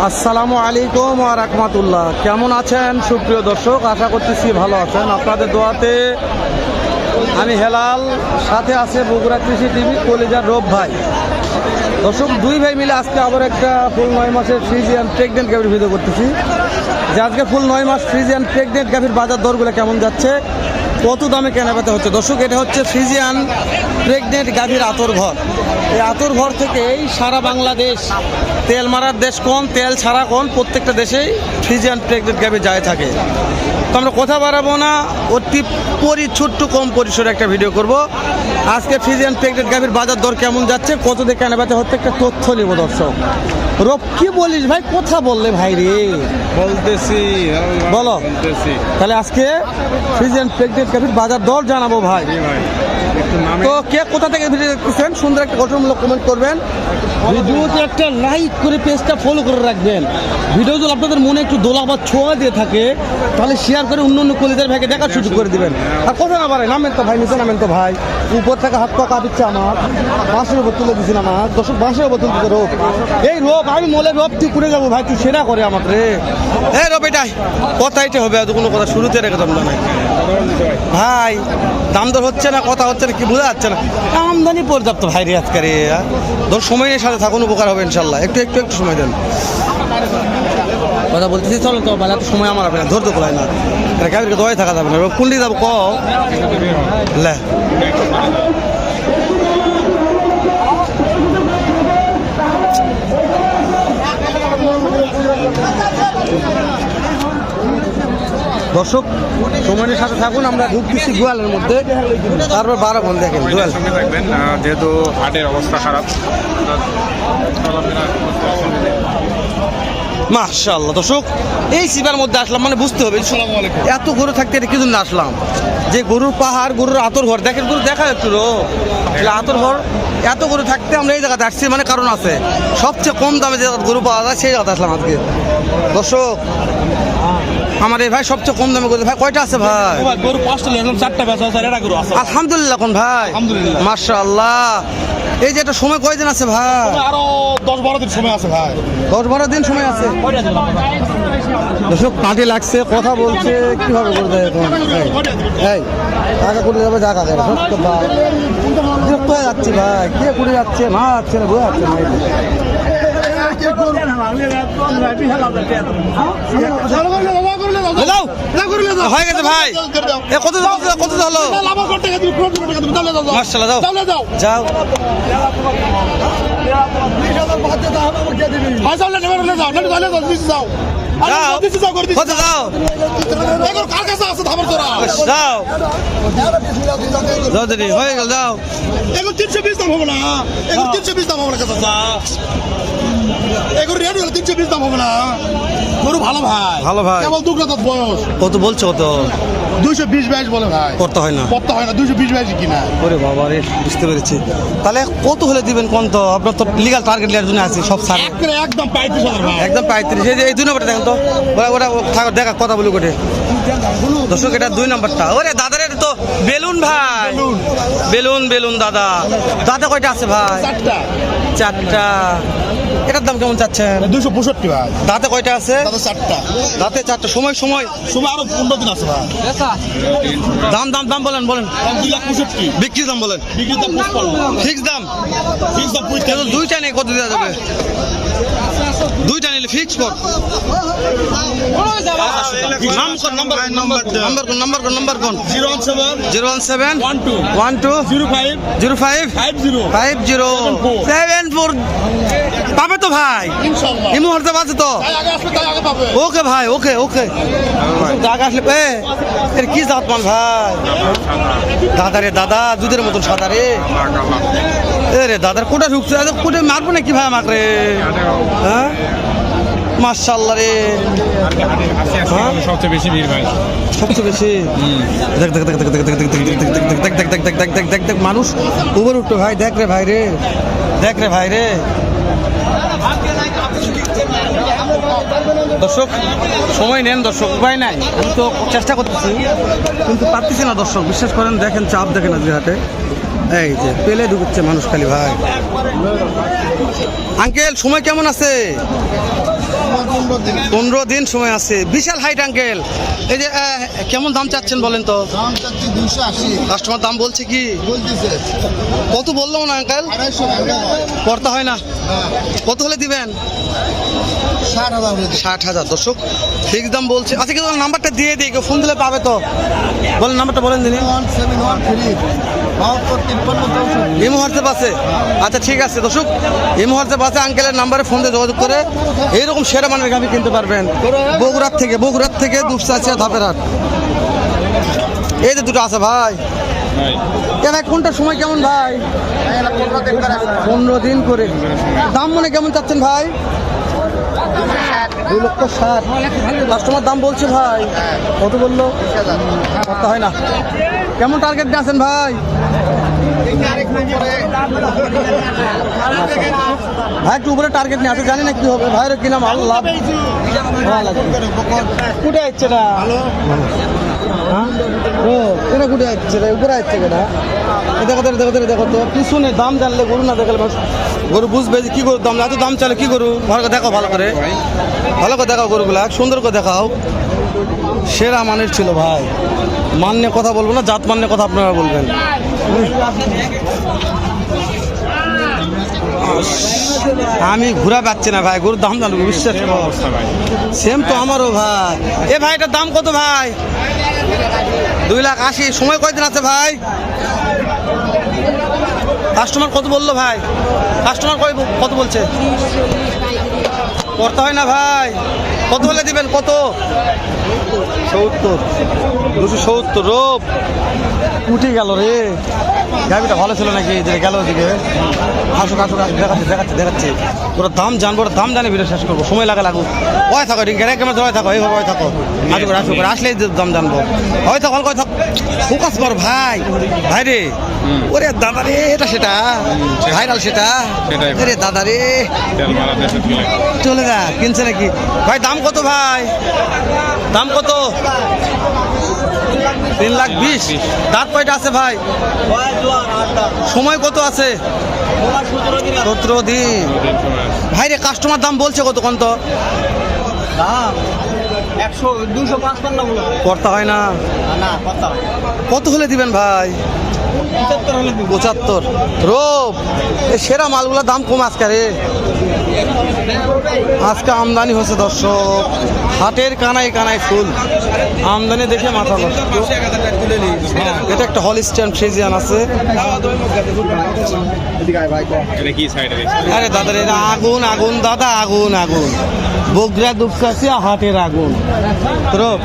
আসসালামু আলাইকুম ওয়া রাহমাতুল্লাহ। কেমন আছেন সুপ্রিয় দর্শক? আশা করতেছি ভালো আছেন। আপনাদের দোয়াতে আমি হেলাল, সাথে আছে বগুড়া কৃষি টিভি কলিজার রব ভাই। দর্শক, দুই ভাই মিলে আজকে আবার একটা ফুল 9 মাসের ফ্রিজিয়ান প্রেগনেন্ট গাভীর ভিডিও করতেছি। যে আজকে ফুল 9 মাস ফ্রিজিয়ান প্রেগনেন্ট গাভীর বাজার দরগুলো কেমন যাচ্ছে, কত দামে কেনাবেচা হচ্ছে। দর্শক, এটা হচ্ছে ফ্রিজিয়ান প্রেগনেন্ট গাভীর আতর ঘর। এই আতর ঘর থেকেই সারা বাংলাদেশ, তেল মারার দেশ কোন, তেল ছাড়া কোন, প্রত্যেকটা দেশেই ফ্রিজিয়ান প্রেগনেন্ট গাভী যায় থাকে। তো আমরা কথা বাড়াবো না, অতি ছোট্ট কম পরিসরে একটা ভিডিও করব। আজকে ফ্রিজিয়ান প্রেগনেন্ট গাভীর বাজার দর কেমন যাচ্ছে, কত দিয়ে কেনাবেচা হচ্ছে, একটা তথ্য নিব দর্শক। রব, কি বলিস ভাই? কথা বললে ভাই রে বলতেছি বলো। তাহলে আজকে ফ্রিজিয়ান প্রেগনেন্ট গাভীর বাজার দর জানাবো ভাই। তো কে কোথা থেকে ভিডিও দেখতেছেন, সুন্দর একটা গঠনমূলক কমেন্ট করবেন, ভিডিওতে একটা লাইক করে পেজটা ফলো করে রাখবেন। ভিডিও যদি আপনাদের মনে একটু দোলা বা ছোঁয়া দিয়ে থাকে, তাহলে শেয়ার করে অন্য অন্য কলিজার ভাইকে দেখার সুযোগ করে দিবেন। আর কথা না পারে, নামেন তো ভাই, নিচে নামেন তো ভাই। উপর থেকে হাত পা কাঁপিচ্ছে আমার, বাঁশের উপর তুলে দিচ্ছি না আমার দর্শক, বাঁশের উপর তুলতে রোগ। এই রোগ আমি মলে রোগ তুই করে যাবো ভাই, তুই সেরা করে আমাকে রে। এই রোগ এটাই কথা, এটা হবে আর কোনো কথা শুরুতে রেখে দাম না ভাই। দাম দর হচ্ছে না, কথা হচ্ছে না, কি বোঝা যাচ্ছে না। আমদানি পর্যাপ্ত ভাই রে আজকে রে। ধর সময়ের সাথে থাকুন, উপকার হবে ইনশাল্লাহ। একটু একটু একটু সময় দেন, কথা বলতেছি। চলো তো বেলা, তো সময় আমার হবে না, ধরতে কোলায় না, গাড়িকে দোয়াই থাকা যাবে না। কুন্ডি যাবো ক লে। দর্শক, সময়ের সাথে থাকুন, আমরা ঢুকতেছি গোয়ালের মধ্যে, তারপর 12 ঘন্টা দেখেন গোয়াল। থাকবেন যেহেতু হাটের অবস্থা খারাপ। মাশাআল্লাহ দর্শক, এই সিবার মধ্যে আসলাম মানে বুঝতে হবে এত গরু থাকতে এটা কি জন্য আসলাম। যে গরুর পাহাড়, গরুর আতর ঘর দেখেন, গরু দেখা একটু আতর ঘর, এত গরু থাকতে আমরা এই জায়গাতে আসছি মানে কারণ আছে। সবচেয়ে কম দামে যে গরু পাওয়া যায় সেই জায়গাতে আসলাম আজকে। দর্শক, আমার এই ভাই সবচেয়ে কম দামে গরু ভাই কয়টা আছে ভাই? গরু 5টা নিলাম, 4টা বেচা আছে, এটা গরু আছে আলহামদুলিল্লাহ। কোন ভাই? আলহামদুলিল্লাহ, মাশাআল্লাহ। এই যে এটা সময় কয়দিন আছে ভাই? আরো 10-12 দিন সময় আছে ভাই। 10-12 দিন সময় আছে। দর্শক, কাঁটি লাগছে, কথা বলছে, কিভাবে করে দেয় এখন? এই টাকা করে যাবে, যা কাকা সত্য ভাই, বিরক্ত হয়ে যাচ্ছি ভাই। কে করে যাচ্ছে না, যাচ্ছে না, বোঝা যাচ্ছে না। হয়ে গেছে ভাই, কত কত হলো? মাশাআল্লাহ, যাও যাও। কত যাও? যাও দিদি, হয়ে গেল, যাও। 320 দাম হবে না, 320 দাম হবে না, এগুলো রেডি হলো 320 দাম হবে না। গরু ভালো ভাই, ভালো ভাই। কেবল 2 দাঁত বয়স। কত বলছো? কত? 220-22 বলে ভাই। করতে হয় না, করতে হয় না, 220-22 কিনা। ওরে বাবা রে, বুঝতে পেরেছি। তাহলে কত হলে দিবেন কোন? তো আপনার তো লিগাল টার্গেট নেওয়ার জন্য আছে সব সারে একদম 35,000 ভাই, একদম 35। এই 2 নম্বরটা দেখেন তো, ওটা থাকো, দেখা কথা বলি কোটে। দর্শক, এটা 2 নম্বরটা। ওরে দাদার, এটা তো বেলুন ভাই, বেলুন বেলুন দাদা। দাদা কয়টা আছে ভাই? 4টা। এটার দাম কেমন চাচ্ছেন? 265 ভাই। দাঁতে কয়টা আছে? দাদা 4টা। দাঁতে 4টা। সময় সময় সময় আরো 15 দিন আছে ভাই। দাম দাম দাম বলেন বলেন। 2,65,000। বিক্রি দাম বলেন। বিক্রির দাম 55। ফিক্স দাম? ফিক্স দাম 55। 2টা নেই, কত দেওয়া যাবে? 2টা নিলে ফিক্স কর। নাম্বার কোন? 017 12 05 50 পাবে তো ভাই? ইনশাআল্লাহ। এই মুহূর্তে আছে তো? আগে আসবে, তাই আগে পাবে। ওকে ভাই, ওকে ওকে। টাকা আসলে এর কি জাত মান ভাই? দাদা রে দাদা, দুধের মতন সাদা রে। রে দাদার কোটা ঢুকছে, কোটে মারবো না কি ভাই আমাকে রে? হ্যাঁ, মাশাআল্লাহ রে। সবচেয়ে বেশি ভিড় ভাই, সবচেয়ে বেশি। দেখ দেখ দেখ দেখ দেখ দেখ দেখ দেখ দেখ দেখ দেখ দেখ দেখ দেখ দেখ দেখ দেখ মানুষ উপর উঠতো ভাই। দেখ রে ভাই রে, দেখ রে ভাই রে। দর্শক, সময় নেন দর্শক, উপায় নাই। আমি তো চেষ্টা করতেছি কিন্তু পারতেছি না দর্শক, বিশ্বাস করেন। দেখেন চাপ, দেখেন আজকে হাটে এই যে পেলে ঢুকছে মানুষ খালি ভাই। আঙ্কেল, সময় কেমন আছে? দিন 15 দিন সময় আছে। বিশাল হাইট আঙ্কেল। এই যে কেমন দাম চাচ্ছেন বলেন তো? দাম চাচ্ছি 280 কাস্টমার দাম বলছে কি? বলতেছে কত বললো না আঙ্কেল? 250 টাকা করতে হয় না? কত হলে দিবেন? 60,000 60,000 দর্শক ফিক্স দাম বলছে। আচ্ছা কিন্তু নাম্বারটা দিয়ে দিই, কেউ ফোন দিলে পাবে তো। বলেন নাম্বারটা বলেন দিনি। 1713 এই মুহূর্তে পাশে। আচ্ছা ঠিক আছে দর্শক, এই মুহূর্তে পাশে আঙ্কেলের নাম্বারে ফোন দিয়ে যোগাযোগ করে এইরকম সেরা মানের গাভি কিনতে পারবেন। বগুড়ার থেকে দুপচাচিয়া ধাপের হাট। এই যে দুটো আছে ভাই। ভাই এ ভাই কোনটা সময় কেমন ভাই? 15 দিন করে। দাম মনে কেমন চাচ্ছেন ভাই? 2,60,000 কাস্টমার দাম বলছে ভাই। কত বললো? করতে হয় না। কেমন টার্গেট দিয়ে আছেন ভাই? ভাই একটু উপরে টার্গেট নিয়ে আছে, জানি না কি হবে ভাইয়ের কি নাম আল্লাহ কুটে আসছে না। হ্যাঁ ও এটা কুটে আসছে না, উপরে আসছে কেনা? দেখো তো পিছনে দাম জানলে গরু না দেখালে গরু বুঝবে যে কি গরুর দাম। এত দাম চালে কি গরু? ভালো করে দেখাও, ভালো করে দেখাও গরুগুলা, সুন্দর করে দেখাও। সেরা মানের ছিল ভাই। মান্য কথা বলবো না, জাত মান্য কথা আপনারা বলবেন। আমি ঘুরা পাচ্ছি না ভাই, গরুর দাম জানবো বিশ্বাস করো। অবস্থা ভাই সেম তো আমারও ভাই। এ ভাই এটার দাম কত ভাই? 2,80,000। সময় কয়দিন আছে ভাই? কাস্টমার কত বললো ভাই? কাস্টমার কত বলছে? করতে হয় না ভাই। কত হলে দিবেন? কত? 70, 270। রোপ উঠে গেল রে। গাড়িটা ভালো ছিল নাকি? যে গেল ওদিকে। আসুক দেখাচ্ছি। ওরা দাম জানবো, ওরা দাম জানি ভিডিও শেষ করবো। সময় লাগুক। ওই থাকো ক্যামেরা ধরে থাকো, এইভাবে ওই থাকো। আসুক আসলেই দাম জানবো। হয় থাকো ফোকাস কর ভাই। ভাই রে, ওরে দাদা রে, এটা সেটা ভাইরাল সেটা। রে দাদা রে, তেল মারা দেশে গেলে চলে যা। কিনছে নাকি ভাই? দাম কত ভাই? দাম কত? 3,20,000। দাঁত কয়টা আছে ভাই? সময় কত আছে? 17 দিন। ভাই রে, কাস্টমার দাম বলছে কত? কোন তো 100-255 করতে হয় না? কত হলে দিবেন ভাই? 75। রোপ এই সেরা মালগুলোর দাম কম আজকে রে। আজকে আমদানি হচ্ছে দর্শক, হাটের কানায় ফুল। আমদানি দেখে মাথা নষ্ট। এটা একটা হলিস্টাইন ফ্রিজিয়ান আছে। এটা কি সাইডে আরে দাদা রে, আগুন দাদা, আগুন বগুড়া দুপচাচিয়া হাটের আগুন। রোপ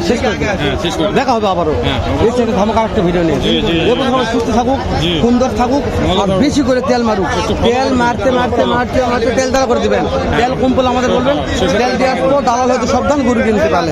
শেষ করে দিন। শেষ করে দেখা হবে আবারও এই সাথে ধামাকা একটা ভিডিও নিয়ে। এরপর সবাই সুস্থ থাকুক, সুন্দর থাকুক, আর বেশি করে তেল মারুক। তেল মারতে তেল দ্বারা করে দিবেন। তেল কম পড়লে আমাদের বলবেন, তেল দেওয়ার পর দালাল হয়তো সাবধান গরু কিনতে পারলে।